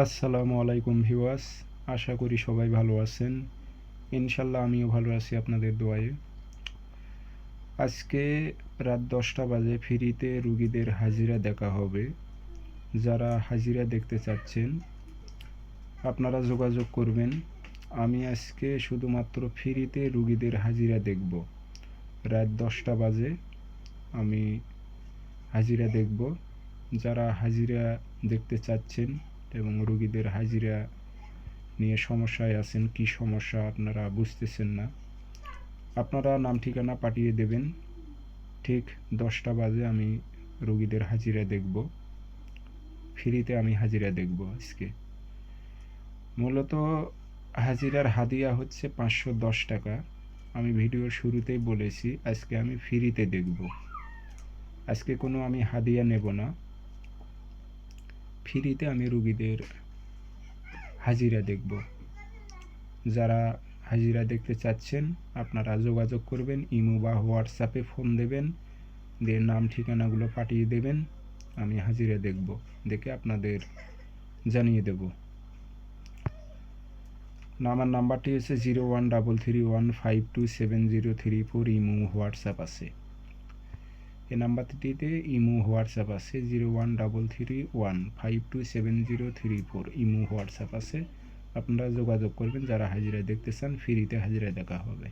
আসসালামু আলাইকুম ভিউয়ার্স, আশা করি সবাই ভালো আছেন। ইনশাল্লাহ আমিও ভালো আছি আপনাদের দোয়ায়। আজকে রাত 10টা বাজে ফ্রিতে রুগীদের হাজিরা দেখা হবে। যারা হাজিরা দেখতে চাচ্ছেন আপনারা যোগাযোগ করবেন। আমি আজকে শুধুমাত্র ফ্রিতে রুগীদের হাজিরা দেখব। রাত 10টা বাজে আমি হাজিরা দেখব। যারা হাজিরা দেখতে চাচ্ছেন এবং রুগীদের হাজিরা নিয়ে সমস্যায় আছেন, কি সমস্যা আপনারা বুঝতেছেন না, আপনারা নাম ঠিকানা পাঠিয়ে দেবেন। ঠিক 10টা বাজে আমি রোগীদের হাজিরা দেখব। ফ্রিতে আমি হাজিরা দেখব আজকে। মূলত হাজিরার হাদিয়া হচ্ছে 510 টাকা। আমি ভিডিওর শুরুতেই বলেছি আজকে আমি ফ্রিতে দেখব। আজকে কোনো আমি হাদিয়া নেব না, ফ্রিতে আমি রুগীদের হাজিরা দেখব। যারা হাজিরা দেখতে চাচ্ছেন আপনারা যোগাযোগ করবেন, ইমো বা হোয়াটসঅ্যাপে ফোন দেবেন, দিয়ে নাম ঠিকানাগুলো পাঠিয়ে দেবেন। আমি হাজিরা দেখব, দেখে আপনাদের জানিয়ে দেব। আমার নাম্বারটি হচ্ছে 0133152703 ইমো হোয়াটসঅ্যাপ আছে। এই নাম্বারটিতে ইমো হোয়াটসঅ্যাপ আছে। 0133152703 ইমো হোয়াটসঅ্যাপ আছে। আপনারা যোগাযোগ করবেন যারা হাজিরা দেখতে চান, ফ্রিতে হাজিরা দেখা হবে।